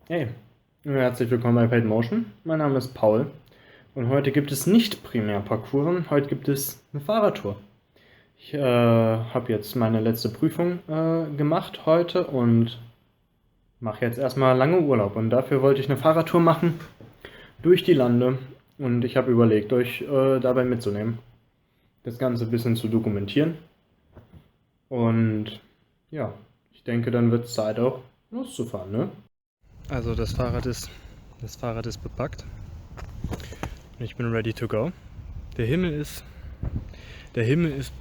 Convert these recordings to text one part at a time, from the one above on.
Hey, herzlich willkommen bei Paid Motion. Mein Name ist Paul und heute gibt es nicht primär Parcours, heute gibt es eine Fahrradtour. Ich habe jetzt meine letzte Prüfung gemacht heute und mache jetzt erstmal lange Urlaub und dafür wollte ich eine Fahrradtour machen durch die Lande und ich habe überlegt, euch dabei mitzunehmen, das Ganze ein bisschen zu dokumentieren und ja, ich denke, dann wird es Zeit auch loszufahren, ne? Also das Fahrrad ist bepackt und ich bin ready to go. Der Himmel ist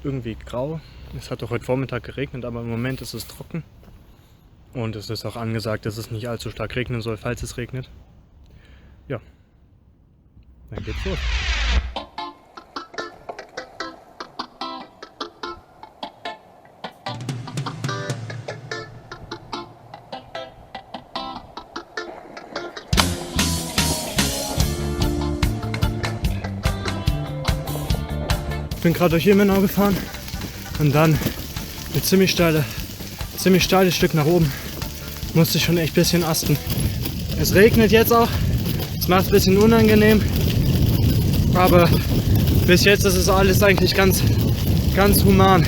irgendwie grau. Es hat auch heute Vormittag geregnet, aber im Moment ist es trocken. Und es ist auch angesagt, dass es nicht allzu stark regnen soll, falls es regnet. Ja, dann geht's los. Ich bin gerade durch Ilmenau gefahren und dann ein ziemlich steiles Stück nach oben. Musste ich schon echt ein bisschen asten. Es regnet jetzt auch, es macht es ein bisschen unangenehm, aber bis jetzt ist es alles eigentlich ganz human.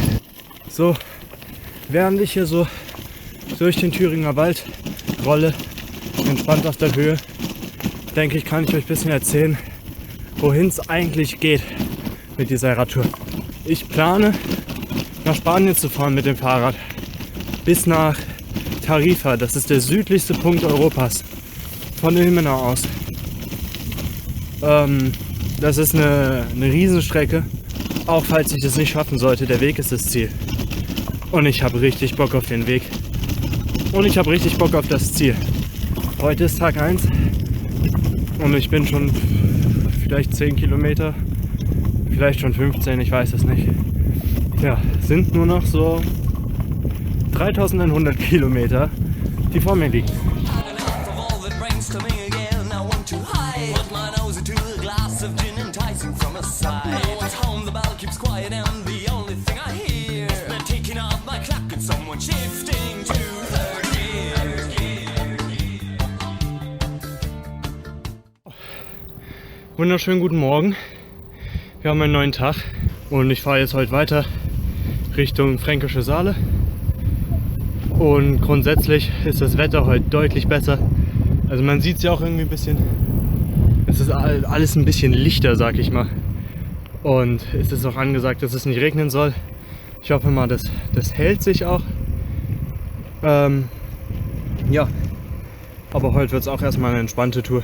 So, während ich hier so durch den Thüringer Wald rolle, entspannt auf der Höhe, denke ich, kann ich euch ein bisschen erzählen, wohin es eigentlich geht mit dieser Radtour. Ich plane, nach Spanien zu fahren mit dem Fahrrad. Bis nach Tarifa, das ist der südlichste Punkt Europas. Von Ilmenau aus. Das ist eine Riesenstrecke. Auch falls ich das nicht schaffen sollte, der Weg ist das Ziel. Und ich habe richtig Bock auf den Weg. Und ich habe richtig Bock auf das Ziel. Heute ist Tag 1. Und ich bin schon vielleicht 10 Kilometer. Vielleicht schon 15, ich weiß es nicht. Ja, sind nur noch so 3100 Kilometer, die vor mir liegen. Wunderschönen guten Morgen. Wir haben einen neuen Tag und ich fahre jetzt heute weiter Richtung Fränkische Saale. Und grundsätzlich ist das Wetter heute deutlich besser. Also man sieht es ja auch irgendwie ein bisschen. Es ist alles ein bisschen lichter, sag ich mal. Und es ist auch angesagt, dass es nicht regnen soll. Ich hoffe mal, das hält sich auch. Ja, aber heute wird es auch erstmal eine entspannte Tour.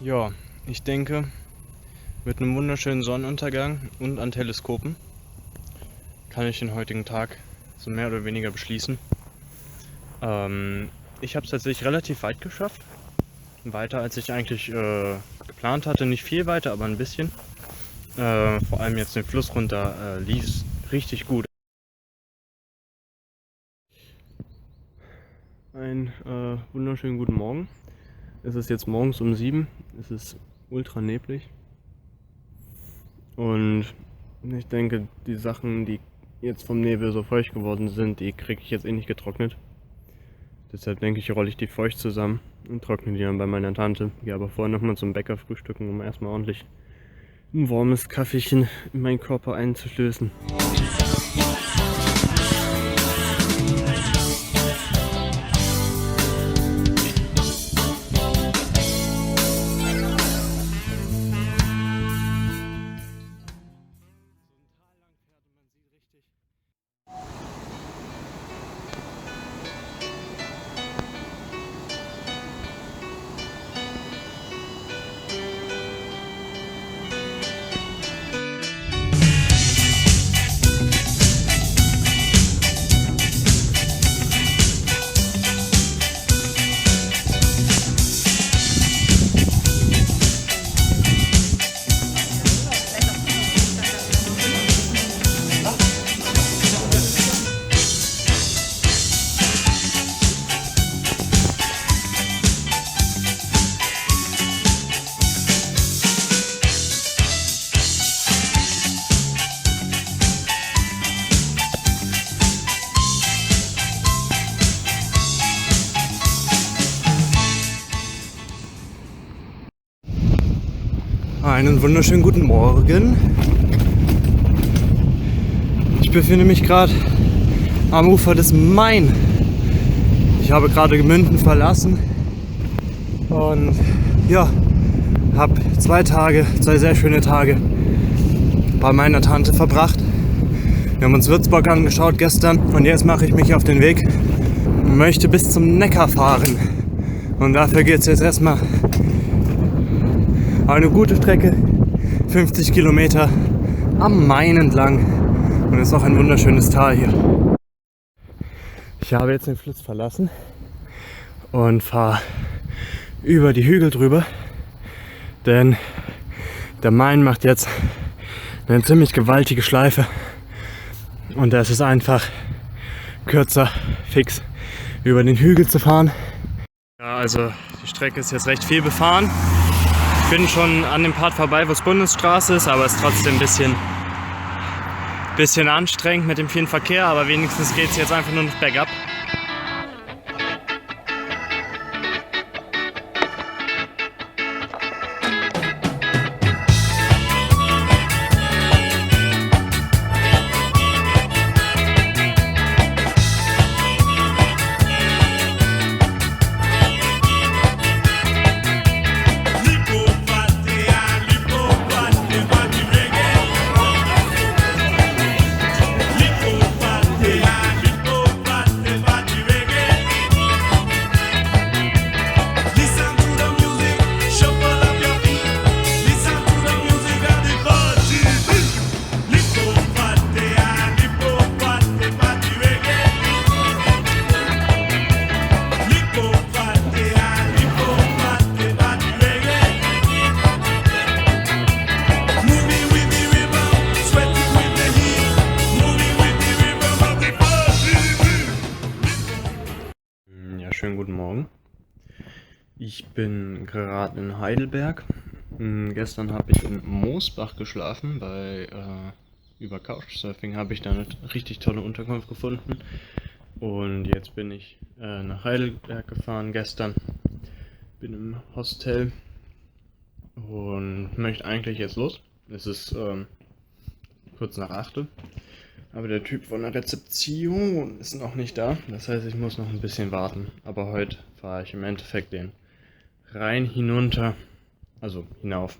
Ja, ich denke, mit einem wunderschönen Sonnenuntergang und an Teleskopen kann ich den heutigen Tag so mehr oder weniger beschließen. Ich habe es tatsächlich relativ weit geschafft. Weiter als ich eigentlich geplant hatte. Nicht viel weiter, aber ein bisschen. Vor allem jetzt den Fluss runter lief es richtig gut. Einen wunderschönen guten Morgen. Es ist jetzt morgens um 7. Es ist ultra neblig. Und ich denke, die Sachen, die jetzt vom Nebel so feucht geworden sind, die kriege ich jetzt eh nicht getrocknet. Deshalb denke ich, rolle ich die feucht zusammen und trockne die dann bei meiner Tante. Gehe aber vorher nochmal zum Bäcker frühstücken, um erstmal ordentlich ein warmes Kaffeechen in meinen Körper einzuschlößen. Einen wunderschönen guten Morgen. Ich befinde mich gerade am Ufer des Main. Ich habe gerade Münden verlassen und ja, habe 2 sehr schöne Tage bei meiner Tante verbracht. Wir haben uns Würzburg angeschaut gestern und jetzt mache ich mich auf den Weg und möchte bis zum Neckar fahren. Und dafür geht es jetzt erstmal eine gute Strecke, 50 Kilometer am Main entlang. Und es ist auch ein wunderschönes Tal hier. Ich habe jetzt den Fluss verlassen und fahre über die Hügel drüber, denn der Main macht jetzt eine ziemlich gewaltige Schleife und es ist einfach kürzer, fix über den Hügel zu fahren. Ja, also die Strecke ist jetzt recht viel befahren. Ich bin schon an dem Part vorbei, wo es Bundesstraße ist, aber es ist trotzdem ein bisschen anstrengend mit dem vielen Verkehr, aber wenigstens geht es jetzt einfach nur noch bergab. Schönen guten Morgen. Ich bin gerade in Heidelberg. Gestern habe ich in Moosbach geschlafen. Über Couchsurfing habe ich da eine richtig tolle Unterkunft gefunden. Und jetzt bin ich nach Heidelberg gefahren gestern. Bin im Hostel und möchte eigentlich jetzt los. Es ist kurz nach 8. Aber der Typ von der Rezeption ist noch nicht da. Das heißt, ich muss noch ein bisschen warten. Aber heute fahre ich im Endeffekt den Rhein hinunter. Also hinauf.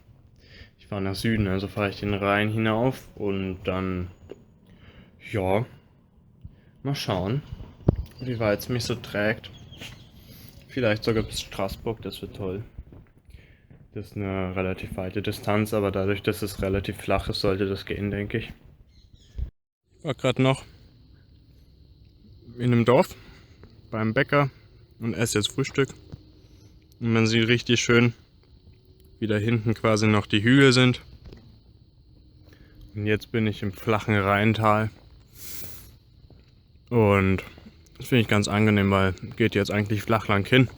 Ich fahre nach Süden, also fahre ich den Rhein hinauf. Und dann, ja, mal schauen, wie weit es mich so trägt. Vielleicht sogar bis Straßburg, das wird toll. Das ist eine relativ weite Distanz, aber dadurch, dass es relativ flach ist, sollte das gehen, denke ich. Ich war gerade noch in einem Dorf beim Bäcker und esse jetzt Frühstück. Und man sieht richtig schön, wie da hinten quasi noch die Hügel sind. Und jetzt bin ich im flachen Rheintal. Und das finde ich ganz angenehm, weil geht jetzt eigentlich flach lang hin.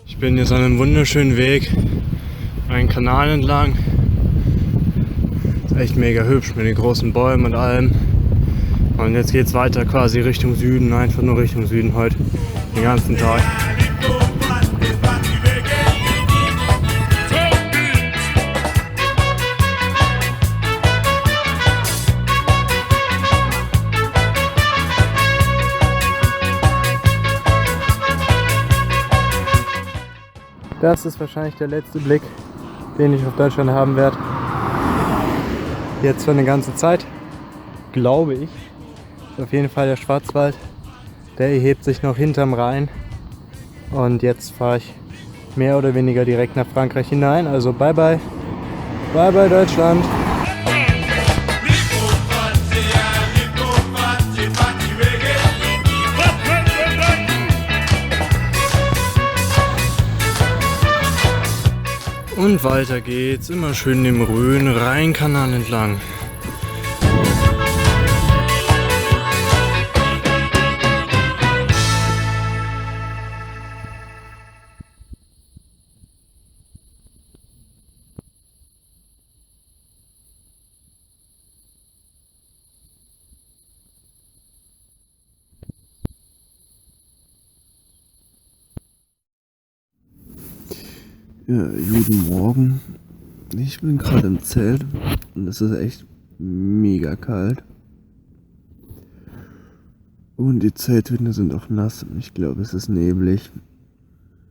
Ich bin jetzt an einem wunderschönen Weg, einen Kanal entlang. Ist echt mega hübsch mit den großen Bäumen und allem. Und jetzt geht es weiter quasi Richtung Süden, einfach nur Richtung Süden heute, den ganzen Tag. Das ist wahrscheinlich der letzte Blick, den ich auf Deutschland haben werde. Jetzt für eine ganze Zeit, glaube ich. Ist auf jeden Fall der Schwarzwald. Der erhebt sich noch hinterm Rhein. Und jetzt fahre ich mehr oder weniger direkt nach Frankreich hinein. Also bye bye. Bye bye Deutschland. Und weiter geht's, immer schön dem Rhön-Rhein-Kanal entlang. Ja, guten Morgen. Ich bin gerade im Zelt und es ist echt mega kalt. Und die Zeltwände sind auch nass und ich glaube, es ist neblig.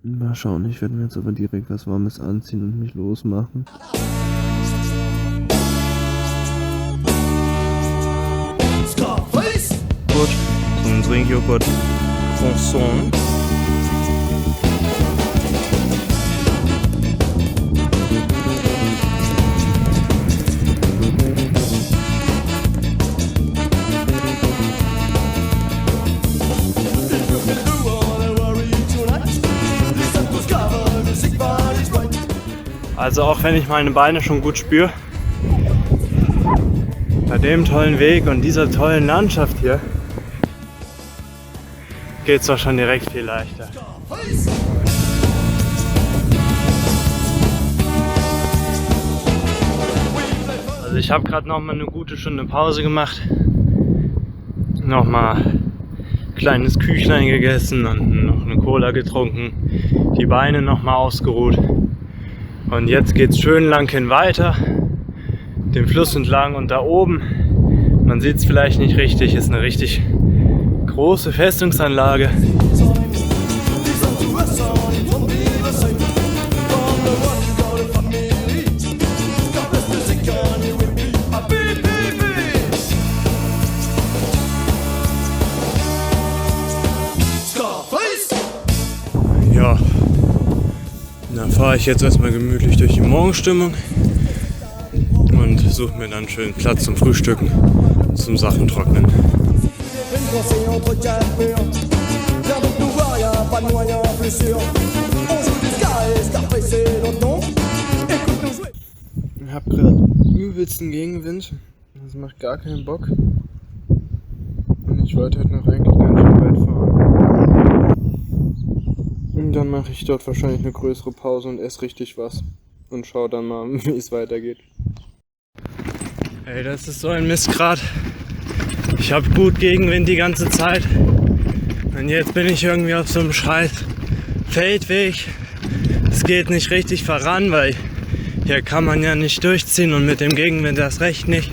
Mal schauen, ich werde mir jetzt aber direkt was Warmes anziehen und mich losmachen. Gut, zum Trinkjoghurt Croissant. Also auch wenn ich meine Beine schon gut spüre, bei dem tollen Weg und dieser tollen Landschaft hier geht es doch schon direkt viel leichter. Also ich habe gerade noch mal eine gute Stunde Pause gemacht, noch mal ein kleines Küchlein gegessen und noch eine Cola getrunken, die Beine noch mal ausgeruht. Und jetzt geht's schön lang hin weiter, den Fluss entlang und da oben, man sieht es vielleicht nicht richtig, ist eine richtig große Festungsanlage. Ja. Da fahre ich jetzt erstmal gemütlich durch die Morgenstimmung und suche mir dann schön Platz zum Frühstücken, zum Sachen trocknen. Ich habe gerade übelsten Gegenwind, das macht gar keinen Bock und ich wollte halt noch eigentlich ganz schön weit fahren. Und dann mache ich dort wahrscheinlich eine größere Pause und esse richtig was. Und schau dann mal, wie es weitergeht. Ey, das ist so ein Mistgrad. Ich habe gut Gegenwind die ganze Zeit. Und jetzt bin ich irgendwie auf so einem scheiß Feldweg. Es geht nicht richtig voran, weil hier kann man ja nicht durchziehen und mit dem Gegenwind erst recht nicht.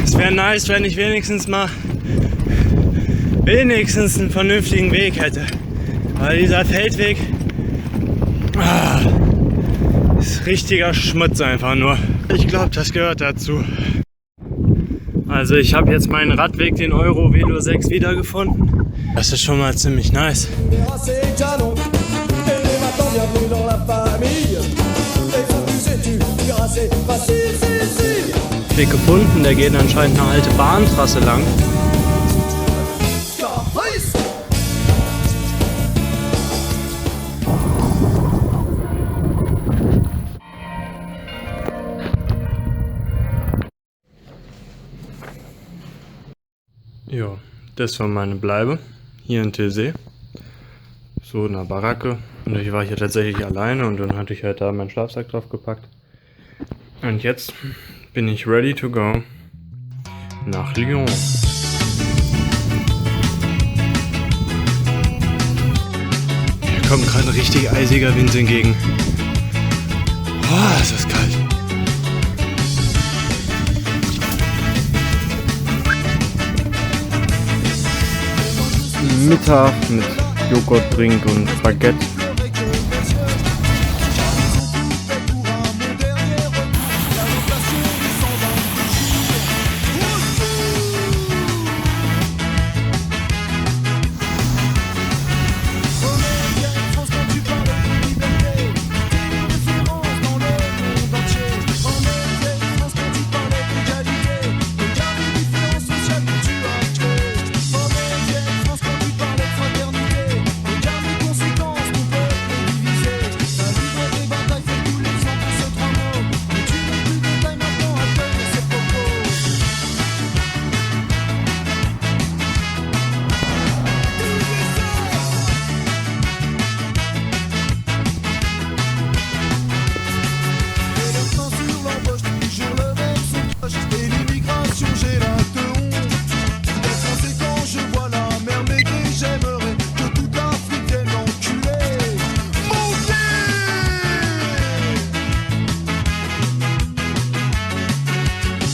Es wäre nice, wenn ich wenigstens einen vernünftigen Weg hätte. Weil dieser Feldweg ist richtiger Schmutz einfach nur. Ich glaube, das gehört dazu. Also ich habe jetzt meinen Radweg, den Euro Velo 6 wiedergefunden. Das ist schon mal ziemlich nice. Weg gefunden, der geht anscheinend eine alte Bahntrasse lang. Ja, das war meine Bleibe hier in Tilsee. So in der Baracke. Und ich war hier tatsächlich alleine und dann hatte ich halt da meinen Schlafsack drauf gepackt. Und jetzt bin ich ready to go nach Lyon. Hier kommt gerade ein richtig eisiger Wind entgegen. Oh, ist das kalt. Mittag mit Joghurtdrink und Baguette. situation, j'ai la honte. Par conséquent, je vois la mer m'aider. J'aimerais que toute l'Afrique vienne enculer mon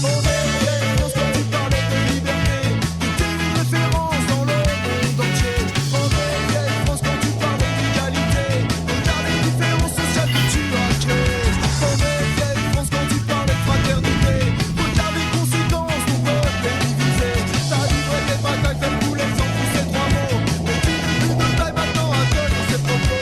Oh vieille France, quand tu parlais de liberté, t'étais une référence dans le monde entier. Oh vieille France, quand tu parlais d'égalité, regarde les différences sociales que tu as créées. Oh vieille France, quand tu parlais de fraternité, regarde les conséquences, ton peuple est divisé. Ta livré des batailles, tel boulet sans pousser trois mots. Mais tu n'es plus de taille maintenant à tenir ses propos.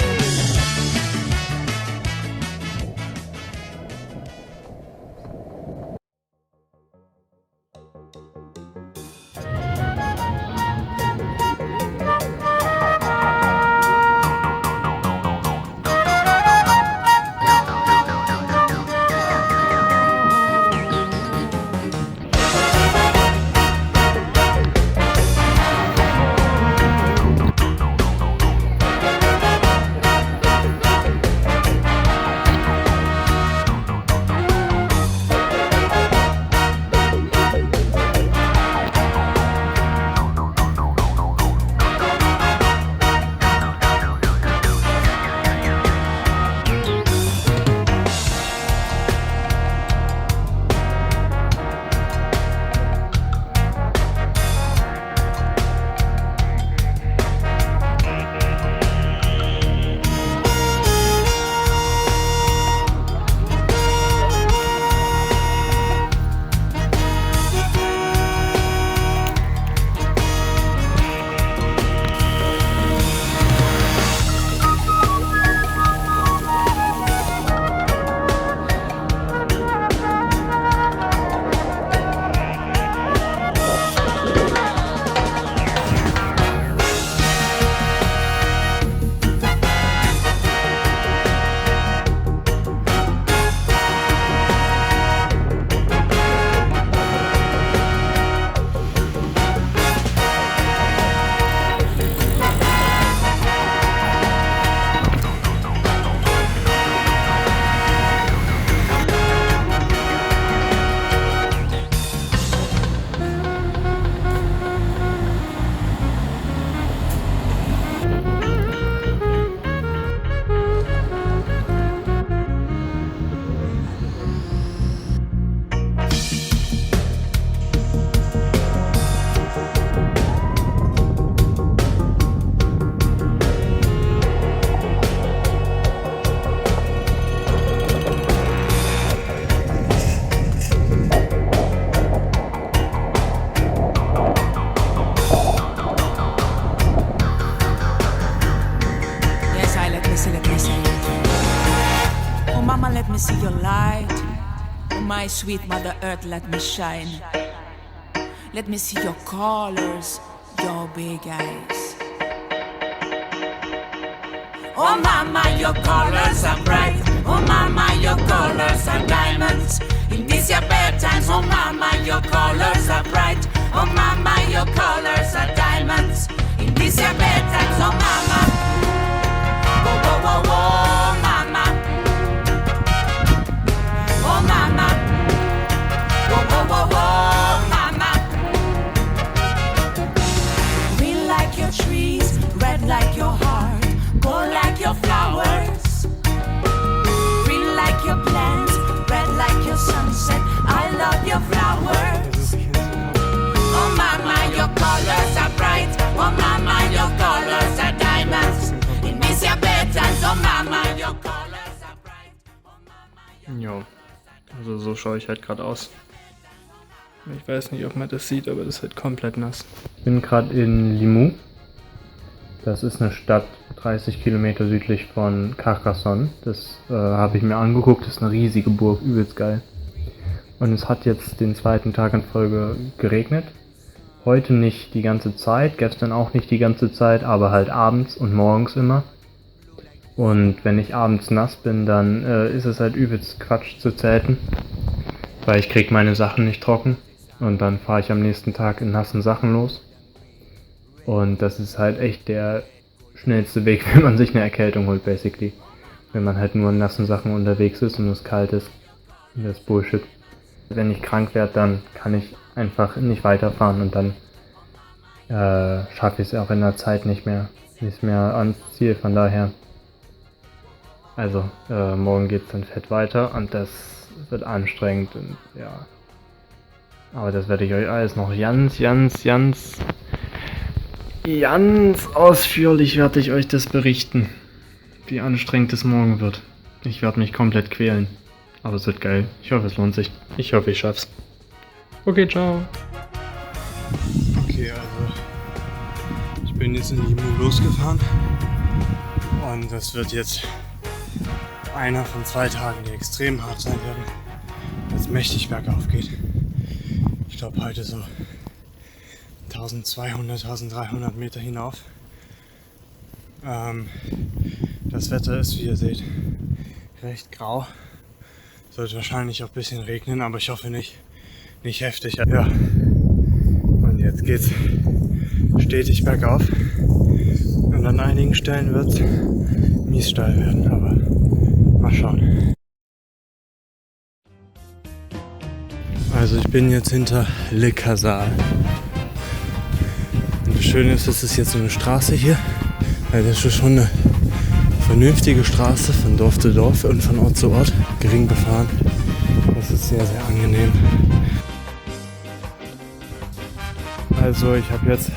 Let me see your light. Oh, my sweet Mother Earth, let me shine. Let me see your colors, your big eyes. Oh mama, your colors are bright. Oh mama, your colors are diamonds. In these your bad times, oh mama, your colors are bright. Oh mama, your colors are diamonds. In these your bad times, oh mama. Whoa, whoa, whoa, whoa, mama. Oh mama. Whoa, whoa, whoa, whoa, mama. Green like your trees, red like your heart, gold like your flowers. Green like your plants, red like your sunset. I love your flowers. Oh mama, your colors are bright. Oh mama, your colors are diamonds. In this your bedtimes, oh mama, your colors are bright. Oh mama, Jo, also so schaue ich halt gerade aus. Ich weiß nicht, ob man das sieht, aber das ist halt komplett nass. Ich bin gerade in Limoux. Das ist eine Stadt 30 Kilometer südlich von Carcassonne. Das habe ich mir angeguckt. Das ist eine riesige Burg, übelst geil. Und es hat jetzt den zweiten Tag in Folge geregnet. Heute nicht die ganze Zeit, gestern auch nicht die ganze Zeit, aber halt abends und morgens immer. Und wenn ich abends nass bin, dann ist es halt übelst Quatsch zu zelten, weil ich krieg meine Sachen nicht trocken und dann fahre ich am nächsten Tag in nassen Sachen los. Und das ist halt echt der schnellste Weg, wenn man sich eine Erkältung holt, basically. Wenn man halt nur in nassen Sachen unterwegs ist und es kalt ist. Das ist Bullshit. Wenn ich krank werde, dann kann ich einfach nicht weiterfahren und dann schaffe ich es auch in der Zeit nicht mehr ans Ziel. Von daher, also morgen geht es dann fett weiter und das wird anstrengend und ja. Aber das werde ich euch alles noch ganz ausführlich werde ich euch das berichten, wie anstrengend es morgen wird. Ich werde mich komplett quälen. Aber es wird geil. Ich hoffe, es lohnt sich. Ich hoffe, ich schaff's. Okay, ciao. Okay, also ich bin jetzt in Limoux losgefahren und das wird jetzt einer von 2 Tagen, die extrem hart sein werden, weil es mächtig bergauf geht. Ich glaube heute so 1200, 1300 Meter hinauf. Das Wetter ist, wie ihr seht, recht grau. Sollte wahrscheinlich auch ein bisschen regnen, aber ich hoffe nicht heftig. Ja. Und jetzt geht's stetig bergauf. Und an einigen Stellen wird es mies steil werden, aber mal schauen. Also ich bin jetzt hinter Le Casal. Und das Schöne ist, es ist jetzt so eine Straße hier. Also das ist schon eine vernünftige Straße von Dorf zu Dorf und von Ort zu Ort, gering befahren. Das ist sehr, sehr angenehm. Also ich habe jetzt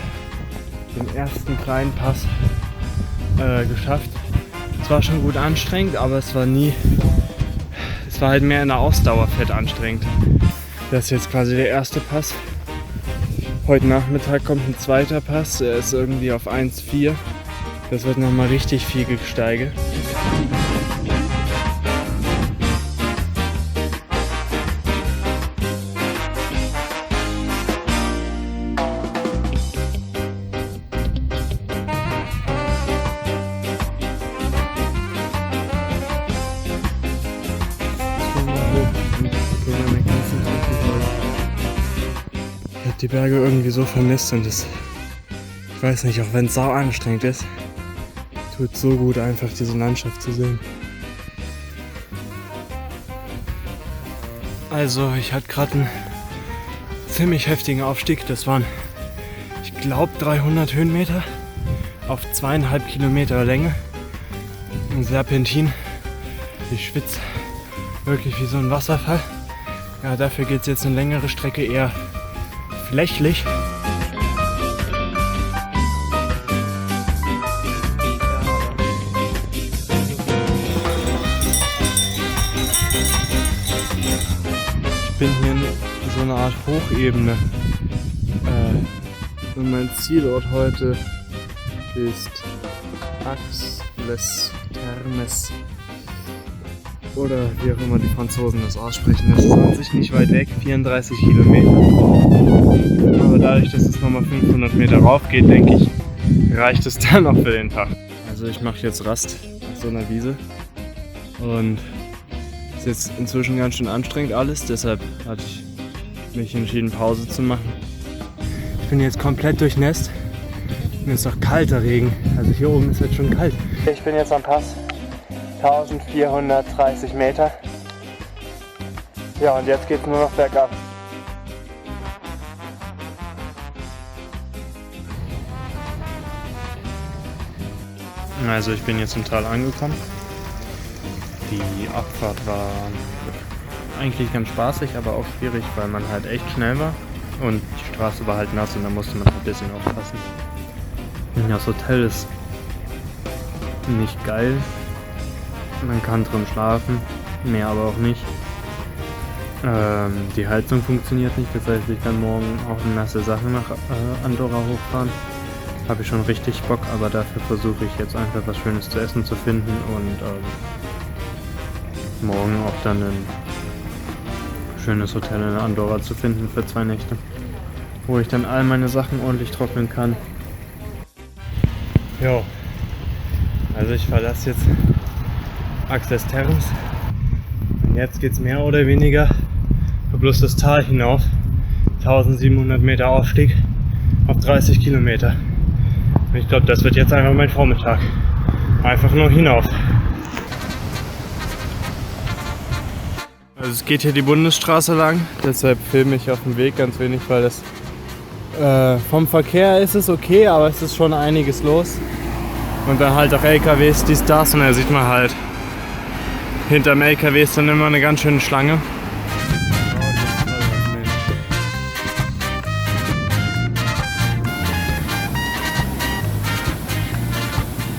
den ersten kleinen Pass geschafft. Es war schon gut anstrengend, aber es war halt mehr in der Ausdauer fett anstrengend. Das ist jetzt quasi der erste Pass. Heute Nachmittag kommt ein zweiter Pass, der ist irgendwie auf 1,4. Das wird nochmal richtig viel Gesteige. Ich habe die Berge irgendwie so vermisst und ich weiß nicht, auch wenn es sau anstrengend ist, tut so gut, einfach diese Landschaft zu sehen. Also ich hatte gerade einen ziemlich heftigen Aufstieg. Das waren, ich glaube, 300 Höhenmeter auf 2,5 Kilometer Länge. Ein Serpentin. Ich schwitze wirklich wie so ein Wasserfall. Ja, dafür geht es jetzt eine längere Strecke eher flächlich. Ich bin hier in so einer Art Hochebene. Und mein Zielort heute ist Aix les Thermes. Oder wie auch immer die Franzosen das aussprechen. Das ist an sich nicht weit weg, 34 Kilometer. Aber dadurch, dass es nochmal 500 Meter rauf geht, denke ich, reicht es dann noch für den Tag. Also ich mache jetzt Rast auf so einer Wiese. Und ist jetzt inzwischen ganz schön anstrengend alles, deshalb hatte ich mich entschieden, Pause zu machen. Ich bin jetzt komplett durchnässt. Und es ist auch kalter Regen. Also hier oben ist jetzt schon kalt. Ich bin jetzt am Pass. 1430 Meter. Ja, und jetzt geht es nur noch bergab. Also ich bin jetzt im Tal angekommen. Die Abfahrt war eigentlich ganz spaßig, aber auch schwierig, weil man halt echt schnell war. Und die Straße war halt nass und da musste man ein bisschen aufpassen. Das Hotel ist nicht geil. Man kann drin schlafen, mehr aber auch nicht. Die Heizung funktioniert nicht, das heißt, ich kann morgen auch nasse Sachen nach Andorra hochfahren. Habe ich schon richtig Bock, aber dafür versuche ich jetzt einfach was Schönes zu essen zu finden und morgen auch dann ein schönes Hotel in Andorra zu finden für 2 Nächte, wo ich dann all meine Sachen ordentlich trocknen kann. Jo, also ich verlasse jetzt Aix les Thermes und jetzt geht es mehr oder weniger bloß das Tal hinauf. 1700 Meter Aufstieg auf 30 Kilometer. Und ich glaube, das wird jetzt einfach mein Vormittag. Einfach nur hinauf. Also es geht hier die Bundesstraße lang, deshalb filme ich auf dem Weg ganz wenig, weil das vom Verkehr ist es okay, aber es ist schon einiges los. Und dann halt auch LKWs, dies, das, und da sieht man halt, hinterm LKW ist dann immer eine ganz schöne Schlange.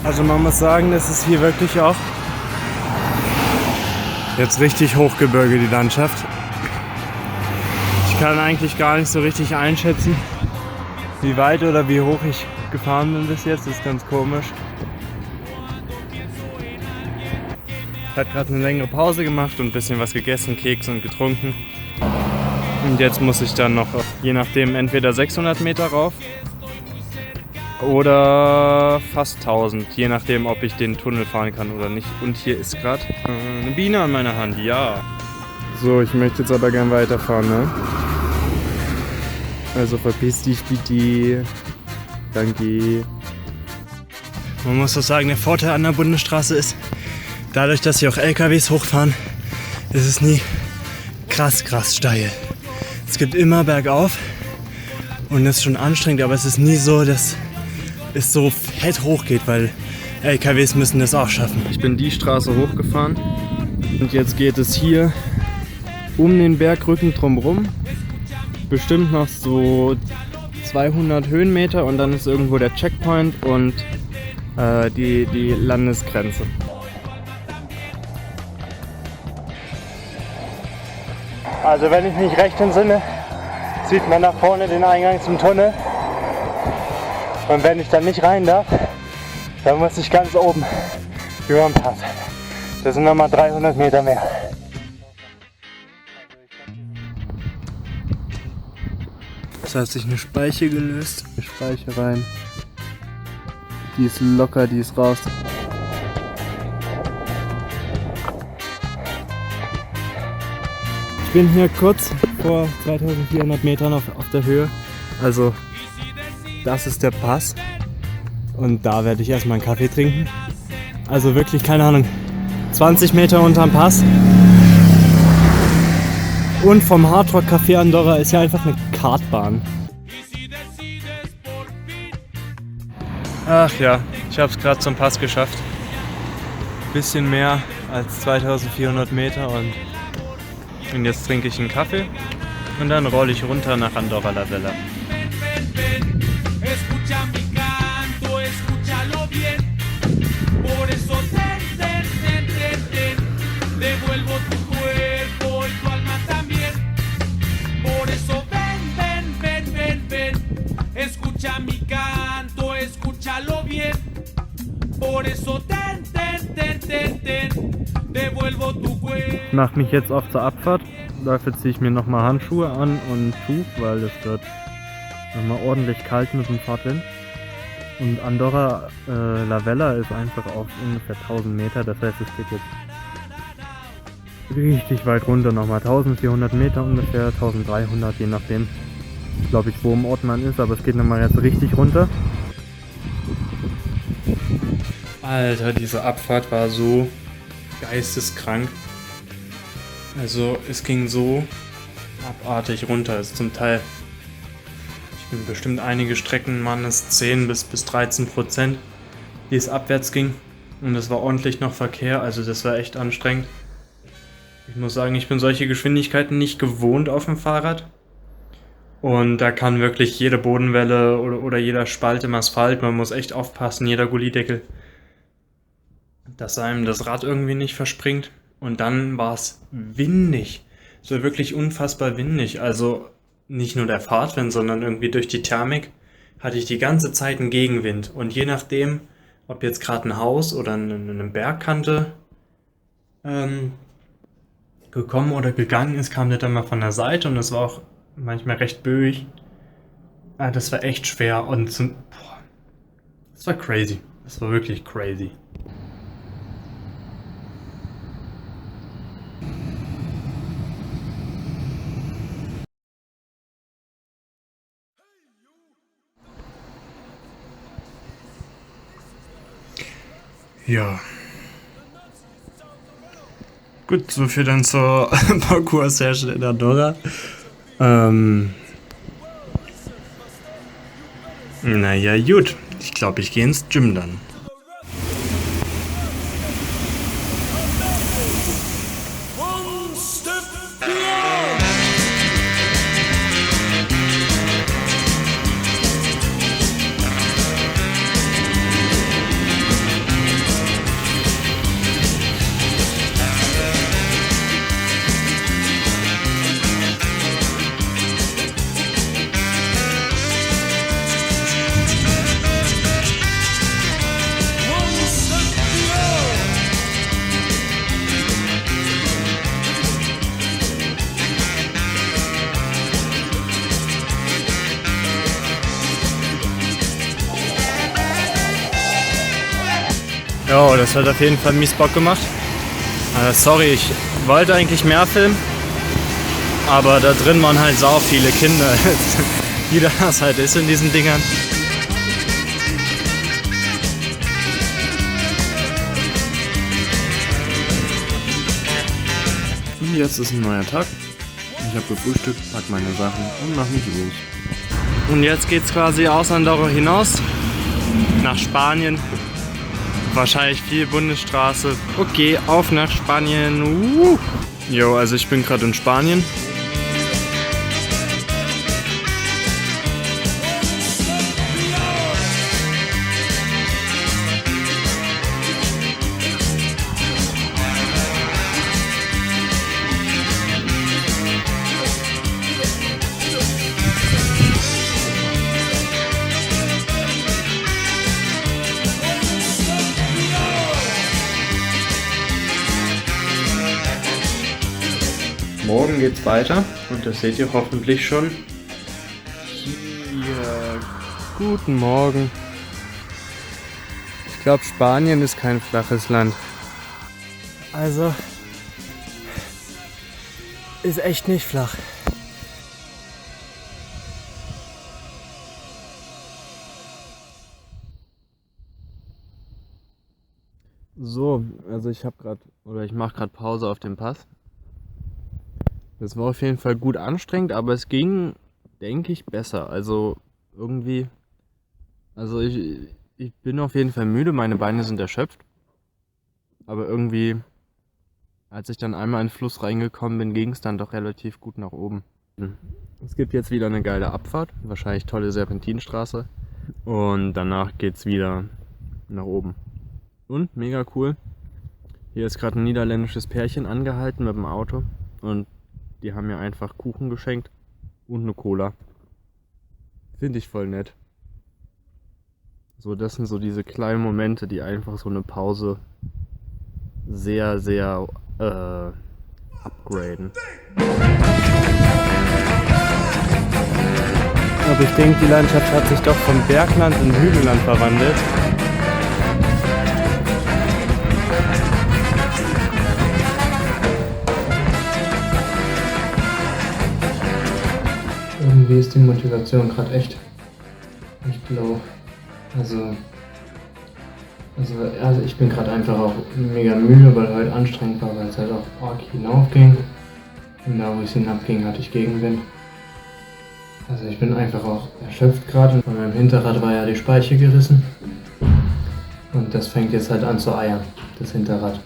Also man muss sagen, das ist hier wirklich auch jetzt richtig Hochgebirge, die Landschaft. Ich kann eigentlich gar nicht so richtig einschätzen, wie weit oder wie hoch ich gefahren bin bis jetzt. Das ist ganz komisch. Ich habe gerade eine längere Pause gemacht und ein bisschen was gegessen, Keks und getrunken. Und jetzt muss ich dann noch, je nachdem, entweder 600 Meter rauf oder fast 1000, je nachdem, ob ich den Tunnel fahren kann oder nicht. Und hier ist gerade eine Biene an meiner Hand, ja. So, ich möchte jetzt aber gern weiterfahren, ne? Also verpiss dich bitte. Danke. Man muss doch sagen, der Vorteil an der Bundesstraße ist, dadurch, dass hier auch LKWs hochfahren, ist es nie krass steil. Es gibt immer bergauf und es ist schon anstrengend, aber es ist nie so, dass es so fett hochgeht, weil LKWs müssen das auch schaffen. Ich bin die Straße hochgefahren und jetzt geht es hier um den Bergrücken drumherum. Bestimmt noch so 200 Höhenmeter und dann ist irgendwo der Checkpoint und die Landesgrenze. Also wenn ich mich recht entsinne, sieht man nach vorne den Eingang zum Tunnel. Und wenn ich dann nicht rein darf, dann muss ich ganz oben über den Pass. Das sind nochmal 300 Meter mehr. Das hat sich eine Speiche gelöst. Eine Speiche rein. Die ist locker, die ist raus. Ich bin hier kurz vor 2400 Metern auf der Höhe. Also das ist der Pass. Und da werde ich erstmal einen Kaffee trinken. Also wirklich, keine Ahnung, 20 Meter unterm Pass. Und vom Hardrock Café Andorra ist ja einfach eine Kartbahn. Ach ja, ich habe es gerade zum Pass geschafft. Bisschen mehr als 2400 Meter und jetzt trinke ich einen Kaffee und dann rolle ich runter nach Andorra la Vella. Ich mache mich jetzt auf zur Abfahrt. Dafür ziehe ich mir nochmal Handschuhe an und Tuch, weil es wird nochmal ordentlich kalt mit dem Fahrtwind. Und Andorra la Vella ist einfach auf ungefähr 1000 Meter, das heißt, es geht jetzt richtig weit runter, nochmal 1400 Meter ungefähr, 1300, je nachdem, glaube ich, wo im Ort man ist, aber es geht nochmal jetzt richtig runter. Alter, diese Abfahrt war so geisteskrank. Also es ging so abartig runter. Also zum Teil, ich bin bestimmt einige Strecken, waren es 10 bis 13%, die es abwärts ging. Und es war ordentlich noch Verkehr, also das war echt anstrengend. Ich muss sagen, ich bin solche Geschwindigkeiten nicht gewohnt auf dem Fahrrad. Und da kann wirklich jede Bodenwelle oder jeder Spalt im Asphalt, man muss echt aufpassen, jeder Gullideckel, dass einem das Rad irgendwie nicht verspringt. Und dann war es windig. Es war wirklich unfassbar windig. Also nicht nur der Fahrtwind, sondern irgendwie durch die Thermik hatte ich die ganze Zeit einen Gegenwind. Und je nachdem, ob jetzt gerade ein Haus oder eine Bergkante gekommen oder gegangen ist, kam der dann mal von der Seite und es war auch manchmal recht böig. Das war echt schwer und das war crazy. Das war wirklich crazy. Ja. Gut, so viel dann zur Parcours-Session in Andorra. Naja, gut. Ich glaube, ich gehe ins Gym dann. One step beyond. One step beyond. Jo, das hat auf jeden Fall mies Bock gemacht. Sorry, ich wollte eigentlich mehr filmen, aber da drin waren halt sau viele Kinder, wie das halt ist in diesen Dingern. Und jetzt ist ein neuer Tag. Ich habe gefrühstückt, pack meine Sachen und mach mich los. Und jetzt geht's quasi aus Andorra hinaus, nach Spanien. Wahrscheinlich viel Bundesstraße. Okay, auf nach Spanien. Jo, also ich bin gerade in Spanien. Morgen geht's weiter und das seht ihr hoffentlich schon. Hier. Guten Morgen. Ich glaube, Spanien ist kein flaches Land. Also, ist echt nicht flach. So, also ich mache gerade Pause auf dem Pass. Das war auf jeden Fall gut anstrengend, aber es ging, denke ich, besser. Also irgendwie, ich bin auf jeden Fall müde, meine Beine sind erschöpft. Aber irgendwie, als ich dann einmal in den Fluss reingekommen bin, ging es dann doch relativ gut nach oben. Es gibt jetzt wieder eine geile Abfahrt, wahrscheinlich tolle Serpentinstraße. Und danach geht's wieder nach oben. Und, mega cool, hier ist gerade ein niederländisches Pärchen angehalten mit dem Auto. Und die haben mir einfach Kuchen geschenkt und eine Cola. Finde ich voll nett. So, das sind so diese kleinen Momente, die einfach so eine Pause sehr, sehr upgraden. Aber ich denke, die Landschaft hat sich doch vom Bergland in Hügelland verwandelt. Irgendwie ist die Motivation gerade echt low. Also ich bin gerade einfach auch mega müde, weil heute anstrengend war, weil es halt auch arg hinaufging. Und da wo es hinabging, hatte ich Gegenwind. Also ich bin einfach auch erschöpft gerade. Von meinem Hinterrad war ja die Speiche gerissen. Und das fängt jetzt halt an zu eiern, das Hinterrad.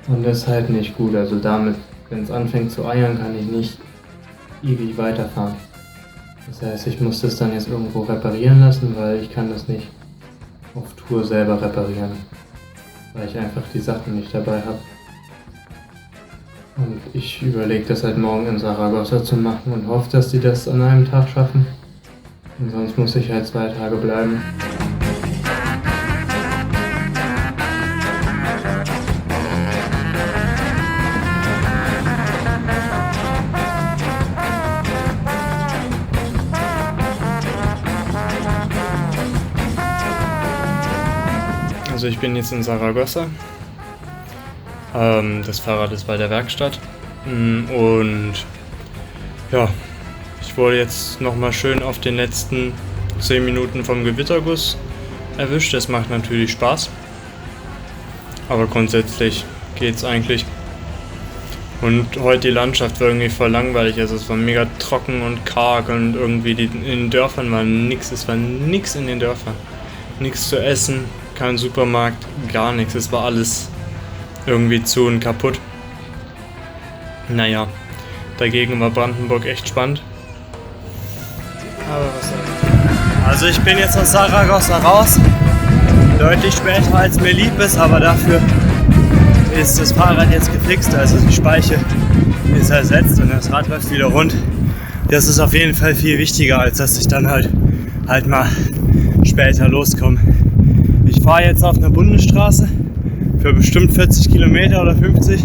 Und das ist halt nicht gut. Also damit, wenn es anfängt zu eiern, kann ich nicht ewig weiterfahren. Das heißt, ich muss das dann jetzt irgendwo reparieren lassen, weil ich kann das nicht auf Tour selber reparieren, weil ich einfach die Sachen nicht dabei habe. Und ich überlege das halt morgen in Saragossa zu machen und hoffe, dass die das an einem Tag schaffen. Und sonst muss ich halt 2 Tage bleiben. Also ich bin jetzt in Saragossa. Das Fahrrad ist bei der Werkstatt. Und ja, ich wurde jetzt nochmal schön auf den letzten 10 Minuten vom Gewitterguss erwischt. Das macht natürlich Spaß. Aber grundsätzlich geht's eigentlich. Und heute die Landschaft war irgendwie voll langweilig, also es war mega trocken und karg und irgendwie in den Dörfern war nix, es war nix in den Dörfern. Nichts zu essen, kein Supermarkt, gar nichts, es war alles irgendwie zu und kaputt. Naja, dagegen war Brandenburg echt spannend. Aber was soll's. Also ich bin jetzt aus Saragossa raus, deutlich später als mir lieb ist, aber dafür ist das Fahrrad jetzt gefixt, also die Speiche ist ersetzt und das Rad läuft wieder rund. Das ist auf jeden Fall viel wichtiger, als dass ich dann halt mal später loskomme. Ich fahre jetzt auf einer Bundesstraße für bestimmt 40 Kilometer oder 50.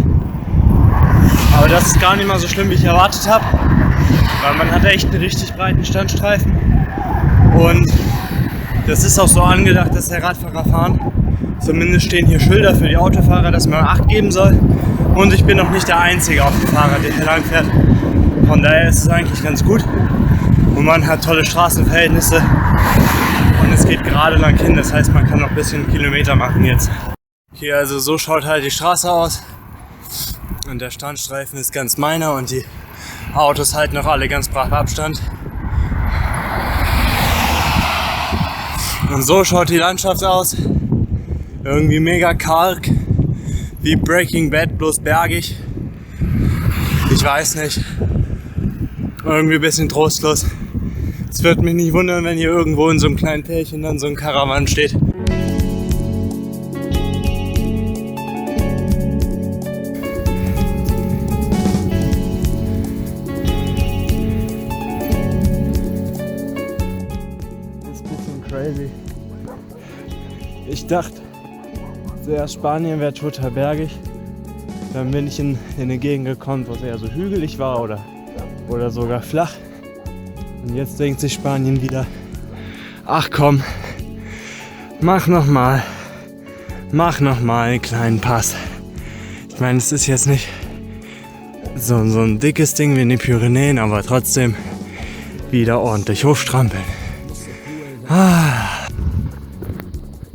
Aber das ist gar nicht mal so schlimm, wie ich erwartet habe, weil man hat echt einen richtig breiten Standstreifen und das ist auch so angedacht, dass der Radfahrer fahren. Zumindest stehen hier Schilder für die Autofahrer, dass man Acht geben soll. Und ich bin noch nicht der Einzige auf dem Fahrrad, der hier lang fährt. Von daher ist es eigentlich ganz gut. Und man hat tolle Straßenverhältnisse. Und es geht gerade lang hin, das heißt, man kann noch ein bisschen Kilometer machen jetzt. Hier also so schaut halt die Straße aus. Und der Standstreifen ist ganz meiner und die Autos halten noch alle ganz brav Abstand. Und so schaut die Landschaft aus. Irgendwie mega karg, wie Breaking Bad, bloß bergig. Ich weiß nicht. Irgendwie ein bisschen trostlos. Es wird mich nicht wundern, wenn hier irgendwo in so einem kleinen Tälchen dann so ein Karawan steht. Das ist ein bisschen crazy. Ich dachte, zuerst Spanien wäre total bergig. Dann bin ich in eine Gegend gekommen, wo es eher so hügelig war oder sogar flach. Und jetzt denkt sich Spanien wieder, ach komm, mach noch mal einen kleinen Pass. Ich meine, es ist jetzt nicht so ein dickes Ding wie in den Pyrenäen, aber trotzdem wieder ordentlich hochstrampeln.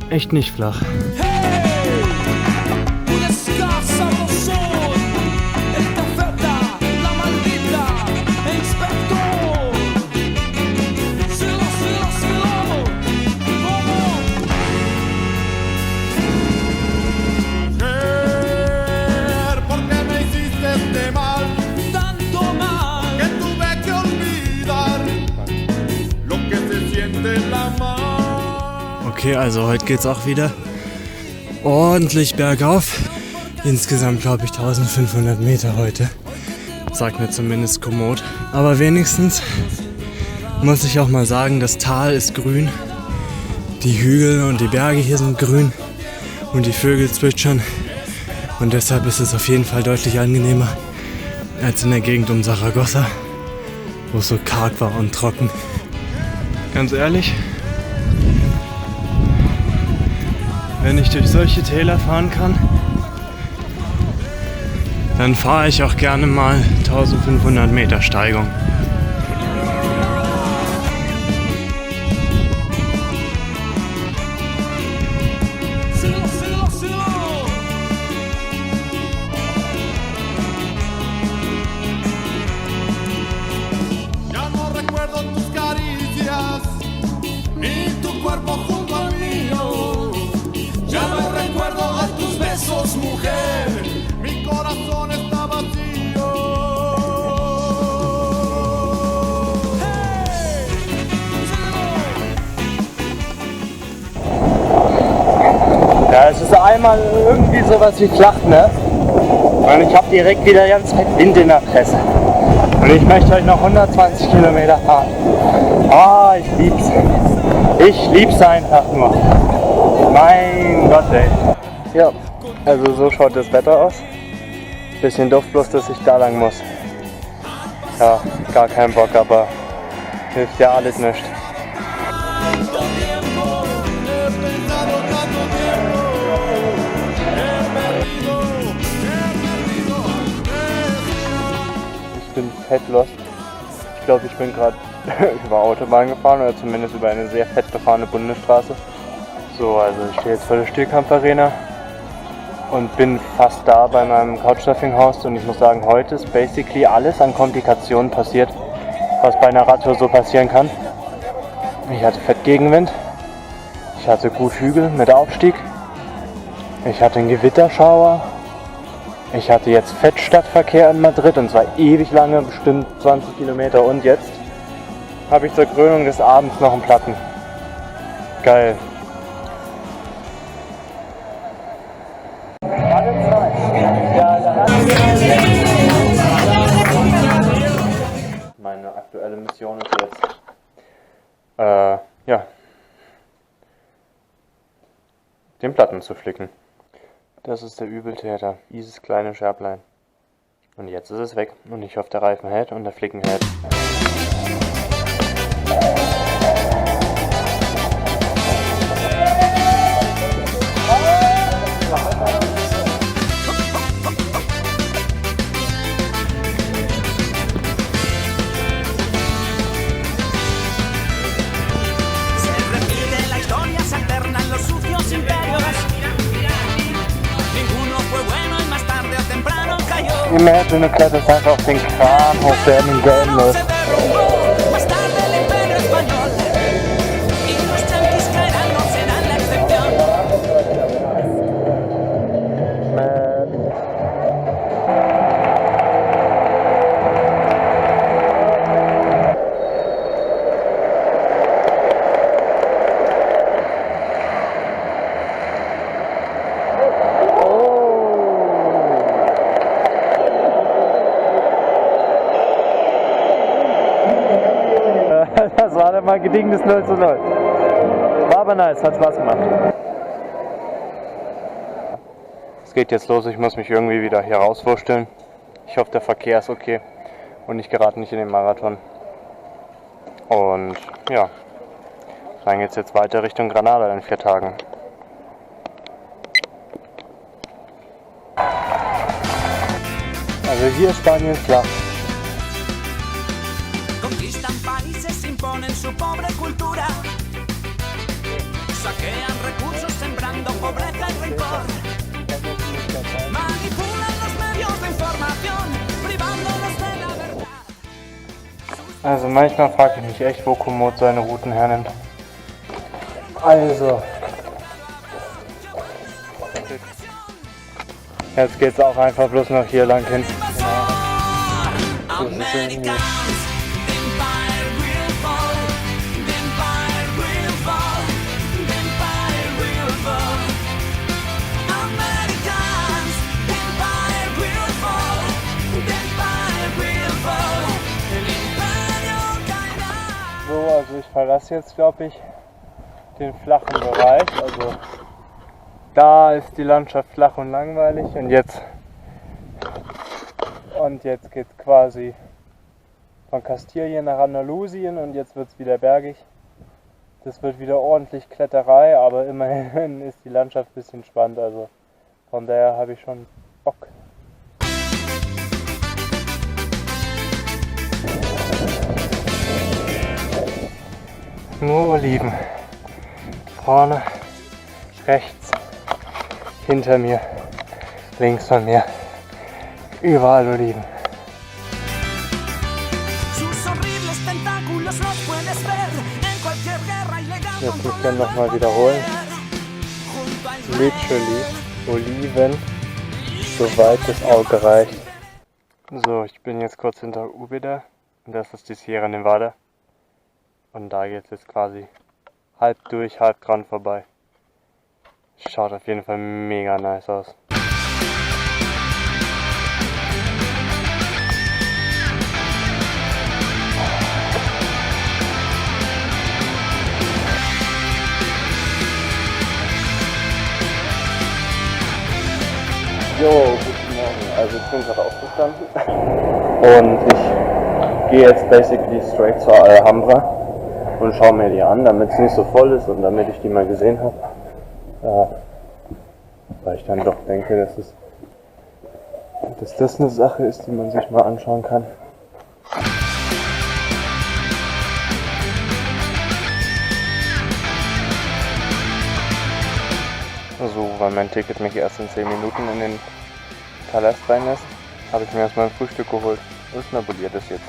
Echt nicht flach. Una scarsa son, el cafeta, la maldita, e inspector. Silo, como? ¿Por qué me hiciste este mal? Tanto mal que tuve que olvidar lo que se siente en la mano. Okay, also heute geht's auch wieder ordentlich bergauf. Insgesamt glaube ich 1500 Meter heute. Sagt mir zumindest Komoot. Aber wenigstens muss ich auch mal sagen, das Tal ist grün. Die Hügel und die Berge hier sind grün. Und die Vögel zwitschern. Und deshalb ist es auf jeden Fall deutlich angenehmer als in der Gegend um Saragossa, wo es so karg war und trocken. Ganz ehrlich, wenn ich durch solche Täler fahren kann, dann fahre ich auch gerne mal 1500 Meter Steigung. Ya no recuerdo tus caricias, ni tu cuerpo junto al mío. Ya no recuerdo a tus besos, mujer. Mi corazón está vacío. Hey, Ja, es ist einmal irgendwie sowas wie flach, ne? Und ich habe direkt wieder ganz fett Wind in der Presse. Und ich möchte heute noch 120 Kilometer fahren. Ah, ich lieb's. Ich lieb's einfach nur. Mein Gott, ey. Ja, also so schaut das Wetter aus. Bisschen doof bloß, dass ich da lang muss. Ja, gar kein Bock, aber hilft ja alles nicht. tanto tiempo, he pensado tanto tiempo. He perdido. Ich bin fett lost. Ich glaube, ich bin gerade über Autobahn gefahren oder zumindest über eine sehr fett befahrene Bundesstraße. So, also ich stehe jetzt vor der Stierkampfarena und bin fast da bei meinem Couchsurfing-Haus und ich muss sagen, heute ist basically alles an Komplikationen passiert, was bei einer Radtour so passieren kann. Ich hatte Fettgegenwind, ich hatte gut Hügel mit Aufstieg, ich hatte einen Gewitterschauer, ich hatte jetzt Fettstadtverkehr in Madrid und zwar ewig lange, bestimmt 20 Kilometer und jetzt habe ich zur Krönung des Abends noch einen Platten. Geil. Meine aktuelle Mission ist jetzt, den Platten zu flicken. Das ist der Übeltäter, dieses kleine Scherblein. Und jetzt ist es weg und ich hoffe, der Reifen hält und der Flicken hält. Imagine, du kletterst einfach auf den Kran hoch, der in den Gelben ist. Das war dann mal ein gedingendes 0:0. War aber nice, hat Spaß gemacht. Es geht jetzt los, ich muss mich irgendwie wieder hier rauswursteln. Ich hoffe, der Verkehr ist okay und ich gerate nicht in den Marathon. Und ja, dann geht's jetzt weiter Richtung Granada in 4 Tagen. Also hier ist Spanien flach. Conquistan países, imponen su pobre cultura, saquean recursos sembrando pobreza y rencor, manipulan los medios de información, privándonos de la verdad. Also manchmal frage ich mich echt, wo Komoot seine Routen hernimmt. Also, jetzt geht's auch einfach bloß noch hier lang hin. Americans, the empire will fall, the empire will fall, the empire will fall. Americans, the empire will fall, the empire will fall. El imperio caerá. So, also ich verlasse jetzt, glaube ich, den flachen Bereich. Also da ist die Landschaft flach und langweilig und jetzt geht es quasi von Kastilien nach Andalusien und jetzt wird es wieder bergig. Das wird wieder ordentlich Kletterei, aber immerhin ist die Landschaft ein bisschen spannend, also von daher habe ich schon Bock. Nur Oliven. Vorne, rechts, hinter mir, links von mir. Überall Oliven. Sus horribles tentáculos los puedes ver en cualquier guerra ilegal. Jetzt muss ich dann nochmal wiederholen. Literally Oliven, soweit das Auge reicht. So, ich bin jetzt kurz hinter Úbeda und das ist die Sierra Nevada. Und da geht es jetzt quasi halb durch, halb dran vorbei. Schaut auf jeden Fall mega nice aus. Jo, guten Morgen. Also ich bin gerade aufgestanden und ich gehe jetzt basically straight zur Alhambra und schaue mir die an, damit es nicht so voll ist und damit ich die mal gesehen habe. Ja, weil ich dann doch denke, dass das eine Sache ist, die man sich mal anschauen kann. versuche, weil mein Ticket mich erst in 10 Minuten in den Palast reinlässt, habe ich mir erstmal ein Frühstück geholt und schnabuliert es jetzt.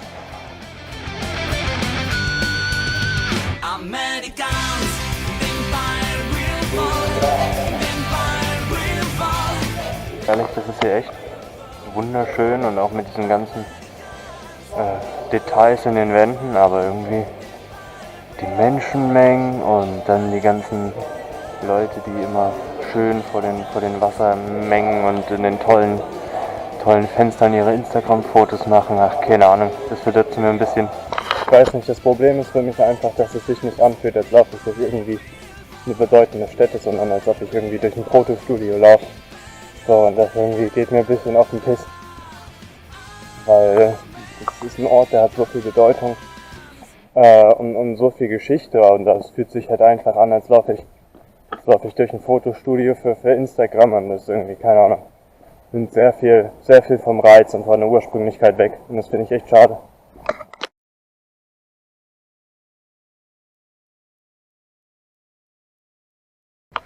Americans, the Empire will fall, the Empire will fall. Ehrlich, das ist hier echt wunderschön und auch mit diesen ganzen Details in den Wänden, aber irgendwie die Menschenmengen und dann die ganzen Leute, die immer schön vor den Wassermengen und in den tollen Fenstern ihre Instagram-Fotos machen. Ach, keine Ahnung, das verdirbt mir ein bisschen. Ich weiß nicht, das Problem ist für mich einfach, dass es sich nicht anfühlt, als laufe ich durch irgendwie eine bedeutende Stätte, sondern als ob ich irgendwie durch ein Fotostudio laufe. So, und das irgendwie geht mir ein bisschen auf den Piss. Weil es ist ein Ort, der hat so viel Bedeutung und so viel Geschichte und das fühlt sich halt einfach an, als laufe ich durch ein Fotostudio für Instagram und das ist irgendwie, keine Ahnung, nimmt sehr viel vom Reiz und von der Ursprünglichkeit weg und das finde ich echt schade.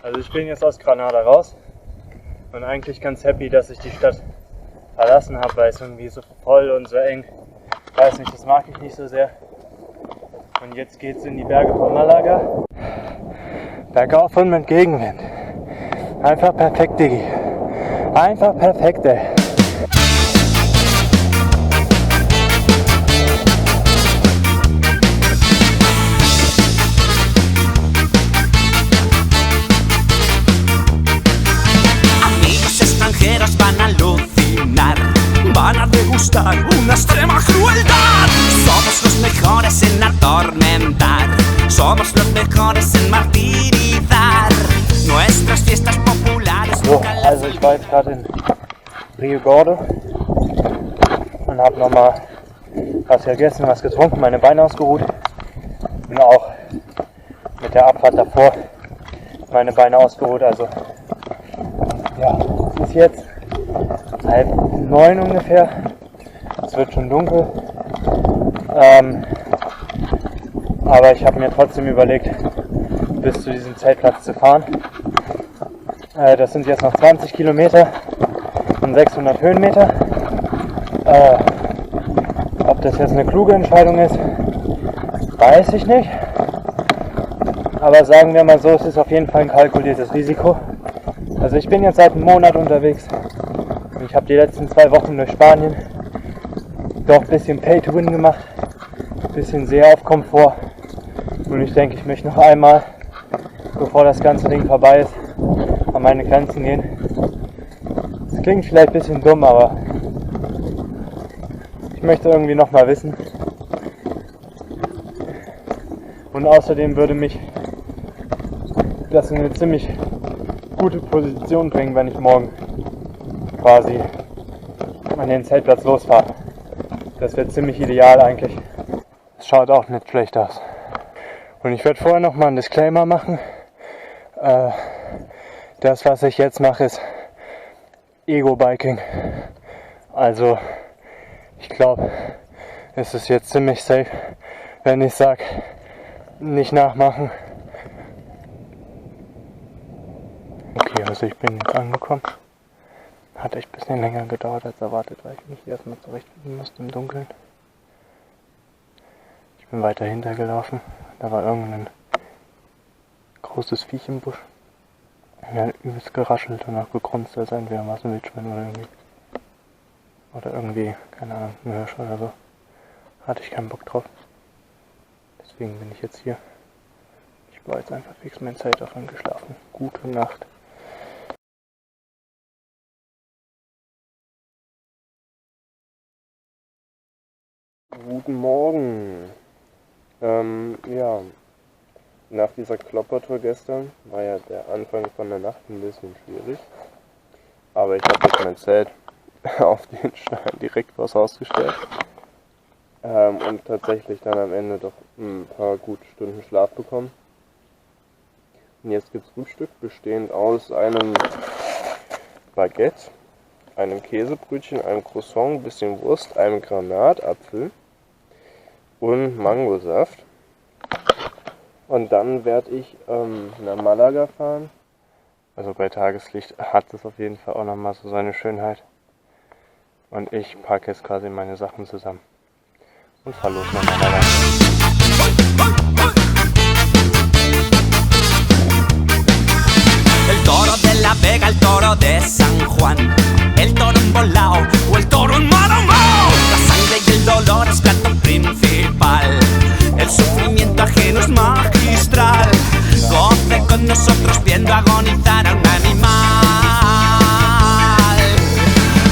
Also ich bin jetzt aus Granada raus und eigentlich ganz happy, dass ich die Stadt verlassen habe, weil es irgendwie so voll und so eng, ich weiß nicht, das mag ich nicht so sehr. Und jetzt geht's in die Berge von Malaga. Bergauf und mit Gegenwind. Einfach perfekt, Diggi. Einfach perfekt, ey. Amigos extranjeros van a alucinar, van a degustar una extrema crueldad. Somos los mejores en atormentar, somos los mejores en martirizar. Nuestras fiestas populares. So, also ich war jetzt gerade in Rio Gordo und habe nochmal was gegessen, was getrunken, meine Beine ausgeruht und auch mit der Abfahrt davor meine Beine ausgeruht. Also ja, es ist jetzt 8:30 ungefähr, es wird schon dunkel, aber ich habe mir trotzdem überlegt, bis zu diesem Zeltplatz zu fahren. Das sind jetzt noch 20 Kilometer und 600 Höhenmeter. Ob das jetzt eine kluge Entscheidung ist, weiß ich nicht. Aber sagen wir mal so, es ist auf jeden Fall ein kalkuliertes Risiko. Also ich bin jetzt seit einem Monat unterwegs und ich habe die letzten 2 Wochen durch Spanien doch ein bisschen Pay-to-Win gemacht, ein bisschen sehr auf Komfort. Und ich denke, ich möchte noch einmal, bevor das ganze Ding vorbei ist, an meine Grenzen gehen. Das klingt vielleicht ein bisschen dumm, aber ich möchte irgendwie noch mal wissen. Und außerdem würde mich das in eine ziemlich gute Position bringen, wenn ich morgen quasi an den Zeltplatz losfahre. Das wäre ziemlich ideal eigentlich. Es schaut auch nicht schlecht aus. Und ich werde vorher noch mal einen Disclaimer machen. Das, was ich jetzt mache, ist Ego-Biking. Also, ich glaube, es ist jetzt ziemlich safe, wenn ich sage, nicht nachmachen. Okay, also ich bin jetzt angekommen. Hat echt ein bisschen länger gedauert als erwartet, weil ich mich erstmal zurechtfinden musste im Dunkeln. Ich bin weiter hintergelaufen. Da war irgendein großes Viech im Busch. Er hat übelst geraschelt und auch gegrunzt, als entweder was ein Wildschwein oder irgendwie, keine Ahnung, ein Hirsch oder so. Hatte ich keinen Bock drauf. Deswegen bin ich jetzt hier. Ich war jetzt einfach fix mein Zelt auf und geschlafen. Gute Nacht. Guten Morgen. Ja, nach dieser Kloppertour gestern war ja der Anfang von der Nacht ein bisschen schwierig. Aber ich habe jetzt mein Zelt auf den Stein direkt vors Haus gestellt. Und tatsächlich dann am Ende doch ein paar gute Stunden Schlaf bekommen. Und jetzt gibt es Frühstück, bestehend aus einem Baguette, einem Käsebrötchen, einem Croissant, ein bisschen Wurst, einem Granatapfel und Mangosaft. Und dann werde ich nach Malaga fahren, Also bei Tageslicht hat es auf jeden Fall auch nochmal so seine Schönheit. Und ich packe jetzt quasi meine Sachen zusammen und fahr los nach meiner Reise. El toro de la Vega, el toro de San Juan, el toro embolao o el toro en Maramao. La sangre y el dolor es plato principal, el sufrimiento ajeno es magistral. Goce con nosotros viendo agonizar a un animal.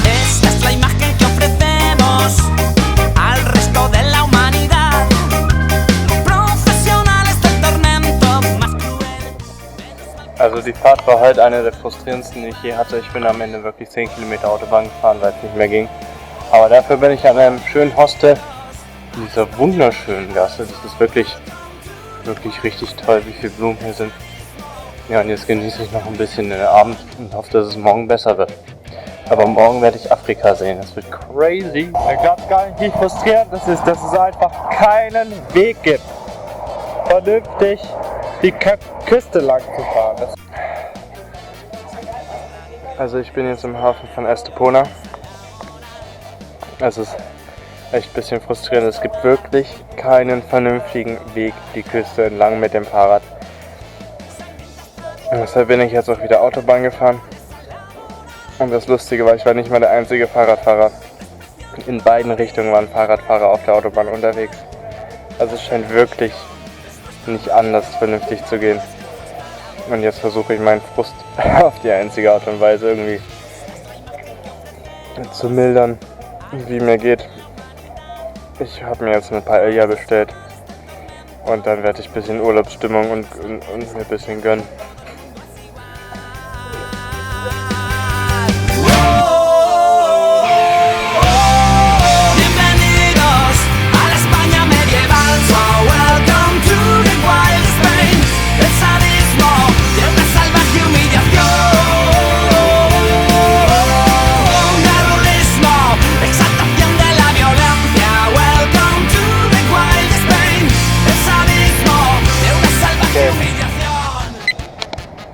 Esta es la imagen que ofrecemos al resto de la humanidad. Profesionales del tormento más cruel. Also die Fahrt war heute eine der frustrierendsten, die ich je hatte. Ich bin am Ende wirklich 10 Kilometer Autobahn gefahren, weil es nicht mehr ging. Aber dafür bin ich an einem schönen Hostel in dieser wunderschönen Gasse. Das ist wirklich richtig toll, wie viele Blumen hier sind. Ja, und jetzt genieße ich noch ein bisschen den Abend und hoffe, dass es morgen besser wird. Aber morgen werde ich Afrika sehen. Das wird crazy. Ich glaube gar nicht, wie frustrierend das ist, dass es einfach keinen Weg gibt, vernünftig die Küste lang zu fahren. Also ich bin jetzt im Hafen von Estepona. Es ist echt ein bisschen frustrierend. Es gibt wirklich keinen vernünftigen Weg die Küste entlang mit dem Fahrrad. Und deshalb bin ich jetzt auch wieder Autobahn gefahren. Und das Lustige war, ich war nicht mal der einzige Fahrradfahrer. In beiden Richtungen waren Fahrradfahrer auf der Autobahn unterwegs. Also es scheint wirklich nicht anders vernünftig zu gehen. Und jetzt versuche ich meinen Frust auf die einzige Art und Weise irgendwie zu mildern, wie mir geht. Ich habe mir jetzt ein paar Paella bestellt und dann werde ich ein bisschen Urlaubsstimmung und mir ein bisschen gönnen.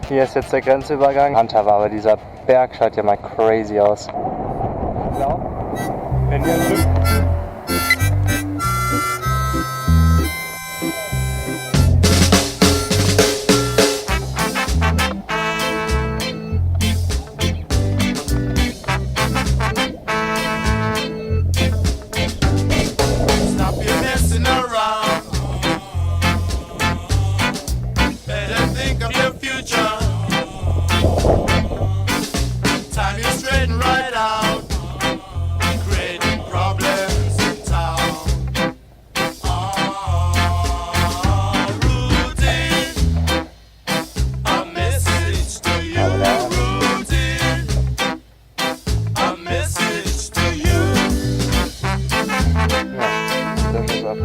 Hier ist jetzt der Grenzübergang. Hunter war, aber dieser Berg schaut ja mal crazy aus. Genau. Wenn ihr Stop your messing around. Better think of your future. Time you straighten right out. Creating problems in town. Routine. A message to you. Routine. A message to you. das ist ab.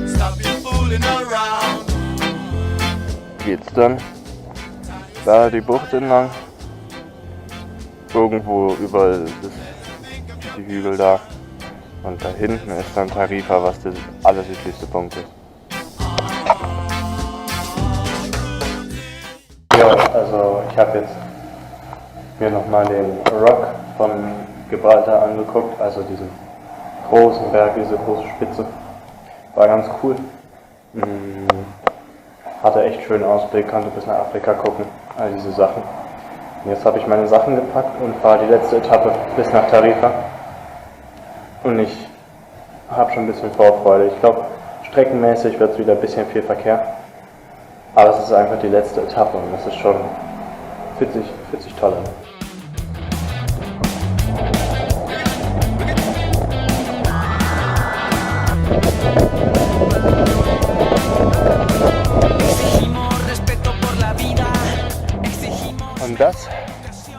Stop your fooling around. Geht's dann da die Bucht entlang. Irgendwo überall ist die Hügel da. Und da hinten ist dann Tarifa, was der allersüdlichste Punkt ist. Ja, also ich habe jetzt mir nochmal den Rock von Gibraltar angeguckt, also diesen großen Berg, diese große Spitze. War ganz cool. Hatte echt schönen Ausblick, konnte bis nach Afrika gucken, all diese Sachen. Und jetzt habe ich meine Sachen gepackt und fahre die letzte Etappe bis nach Tarifa. Und ich habe schon ein bisschen Vorfreude. Ich glaube, streckenmäßig wird es wieder ein bisschen viel Verkehr. Aber es ist einfach die letzte Etappe und das ist schon, fühlt sich toll an. Und das ist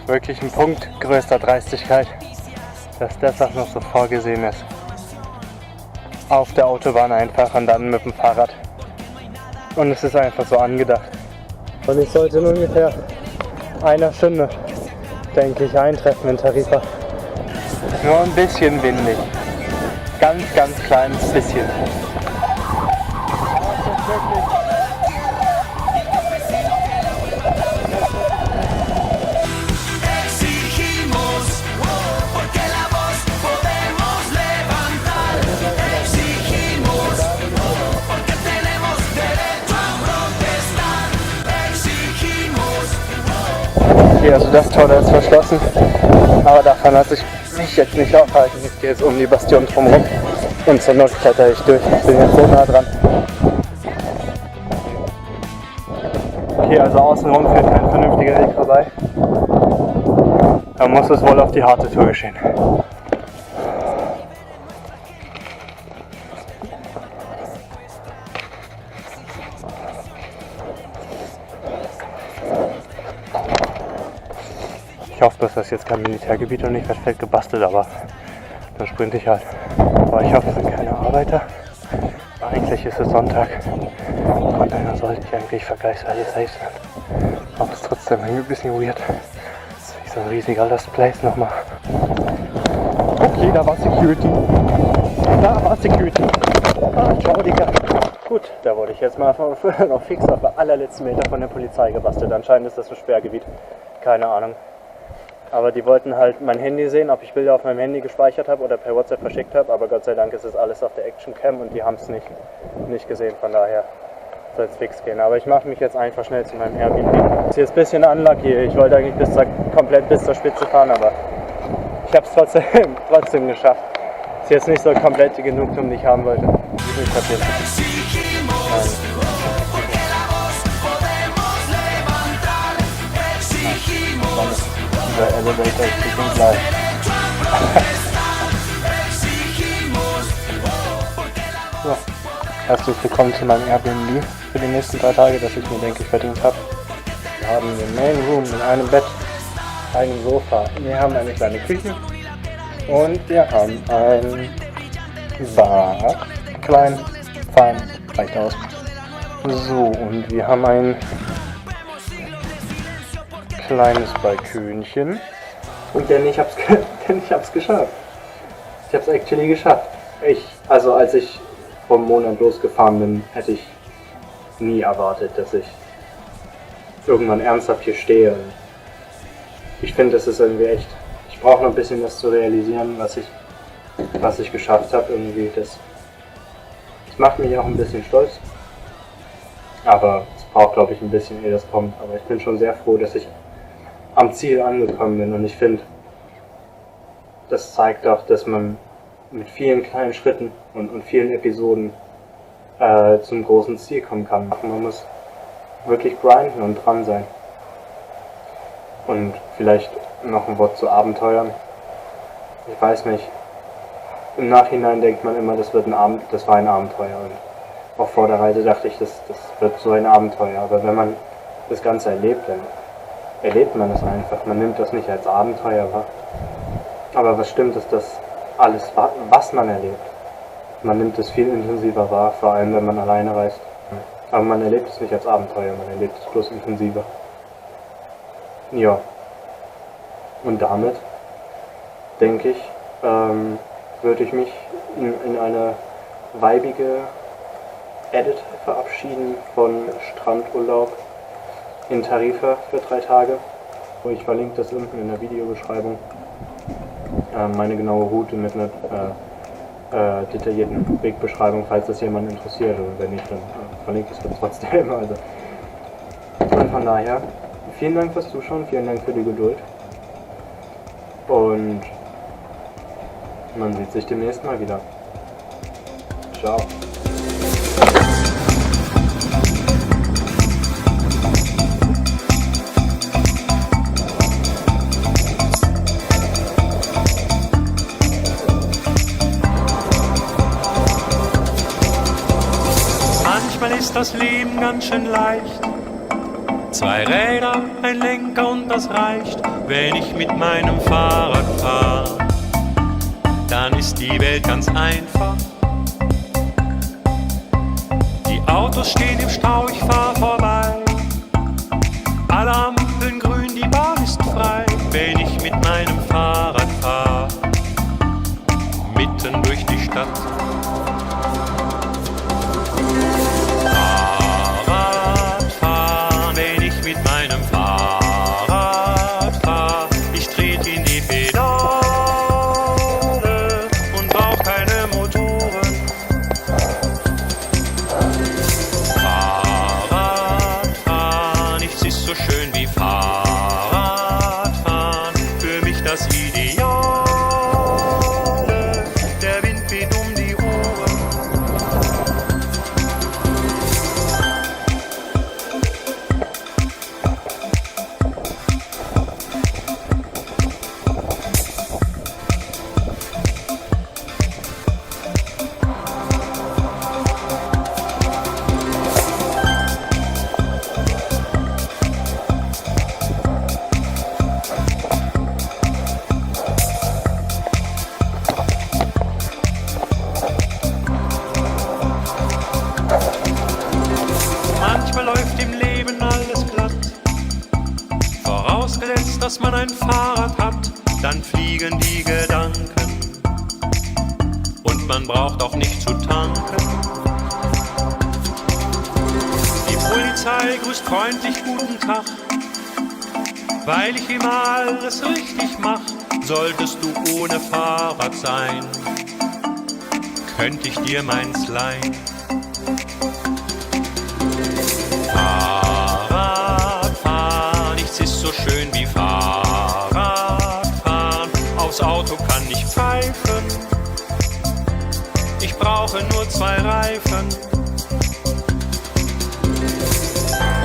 wirklich ein Punkt größter Dreistigkeit, dass das auch noch so vorgesehen ist. Auf der Autobahn einfach und dann mit dem Fahrrad. Und es ist einfach so angedacht. Und ich sollte in ungefähr einer Stunde, denke ich, eintreffen in Tarifa. Nur ein bisschen windig. Ganz kleines bisschen. wirklich. Exigimos, porque la voz podemos levantar. Exigimos, porque tenemos derecho a protestar. Exigimos. Okay, also das Tor da ist verschlossen, aber davon lasse ich mich jetzt nicht aufhalten. Ich gehe jetzt um die Bastion drumherum und zur Not kletter ich durch. Ich bin jetzt so nah dran. Okay, also außenrum führt kein vernünftiger Weg vorbei. Da muss es wohl auf die harte Tour geschehen. Ich hoffe, dass das jetzt kein Militärgebiet und nicht fett gebastelt, aber dann sprinte ich halt. Aber ich hoffe, es sind keine Arbeiter. Eigentlich ist es Sonntag. Von daher sollte ich eigentlich vergleichsweise safe sein. Aber es ist trotzdem irgendwie ein bisschen weird. Das ist wie so ein riesiger Lost Place nochmal. Okay, da war Security. Da war Security. Ah, ciao, Digga. Gut, da wurde ich jetzt mal noch fix auf der allerletzten Meter von der Polizei gebastelt. Anscheinend ist das ein Sperrgebiet. Keine Ahnung. Aber die wollten halt mein Handy sehen, ob ich Bilder auf meinem Handy gespeichert habe oder per WhatsApp verschickt habe. Aber Gott sei Dank ist es alles auf der Actioncam und die haben es nicht gesehen. Von daher soll es fix gehen. Aber ich mache mich jetzt einfach schnell zu meinem Airbnb. Ist jetzt ein bisschen unlucky. Ich wollte eigentlich komplett bis zur Spitze fahren, aber ich habe es trotzdem geschafft. Ist jetzt nicht so komplett die Genugtuung, die ich haben wollte. Ich hab jetzt Exigimos, porque la voz podemos levantar. Exigimos. dieser Elevator ist bestimmt gleich. So, herzlich willkommen zu meinem Airbnb für die nächsten 3 Tage, das ich mir, denke ich, verdient habe. Wir haben den Main Room mit einem Bett, einem Sofa. Wir haben eine kleine Küche und wir haben ein Bad. Klein, fein, reicht aus. So, und wir haben ein kleines Balkönchen. Und denn ich hab's geschafft. Ich hab's actually geschafft. Also als ich vom Monat losgefahren bin, hätte ich nie erwartet, dass ich irgendwann ernsthaft hier stehe. Und ich finde, das ist irgendwie echt. Ich brauche noch ein bisschen das zu realisieren, was ich geschafft habe. Irgendwie das macht mich auch ein bisschen stolz. Aber es braucht, glaube ich, ein bisschen, ehe das kommt. Aber ich bin schon sehr froh, dass ich am Ziel angekommen bin. Und ich finde, das zeigt auch, dass man mit vielen kleinen Schritten und vielen Episoden zum großen Ziel kommen kann. Man muss wirklich grinden und dran sein. Und vielleicht noch ein Wort zu Abenteuern. Ich weiß nicht. Im Nachhinein denkt man immer, das war ein Abenteuer. Und auch vor der Reise dachte ich, das wird so ein Abenteuer. Aber wenn man das Ganze erlebt, dann erlebt man es einfach. Man nimmt das nicht als Abenteuer wahr. Aber was stimmt, ist, dass alles, was man erlebt, man nimmt es viel intensiver wahr, vor allem wenn man alleine reist. Aber man erlebt es nicht als Abenteuer, man erlebt es bloß intensiver. Ja. Und damit, denke ich, würde ich mich in eine weibige Edit verabschieden von Strandurlaub in Tarifa für 3 Tage. Ich verlinke das unten in der Videobeschreibung. Meine genaue Route mit einer detaillierten Wegbeschreibung, falls das jemand interessiert. Und wenn nicht, dann verlinke ich es trotzdem. Also. Und von daher, vielen Dank fürs Zuschauen, vielen Dank für die Geduld. Und man sieht sich demnächst mal wieder. Ciao. Manchmal ist das Leben ganz schön leicht. 2 Räder, ein Lenker und das reicht. Wenn ich mit meinem Fahrrad fahre, dann ist die Welt ganz einfach. Die Autos stehen im Stau, ich fahr vorbei. Alle Ampeln grün, die Bahn ist frei. Wenn ich mit meinem Fahrrad fahr, mitten durch die Stadt. ein Fahrrad hat, dann fliegen die Gedanken. Und man braucht auch nicht zu tanken. Die Polizei grüßt freundlich guten Tag, weil ich immer alles richtig mach. Solltest du ohne Fahrrad sein, könnte ich dir meins leihen. Fahrradfahren, nichts ist so schön wie Fahrradfahren. Aufs Auto kann ich pfeifen, ich brauche nur 2 Reifen.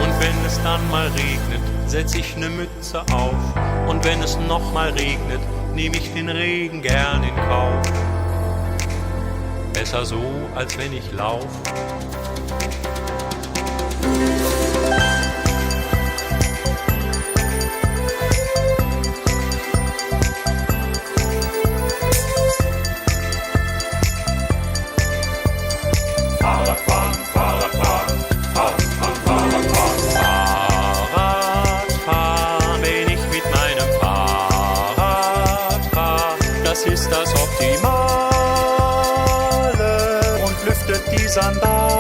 Und wenn es dann mal regnet, setz ich ne Mütze auf. Und wenn es noch mal regnet, nehm ich den Regen gern in Kauf. Besser so, als wenn ich lauf. Fahrradfahren, wenn ich mit meinem Fahrrad fahr, das ist das Optimale und lüftet die Sandale.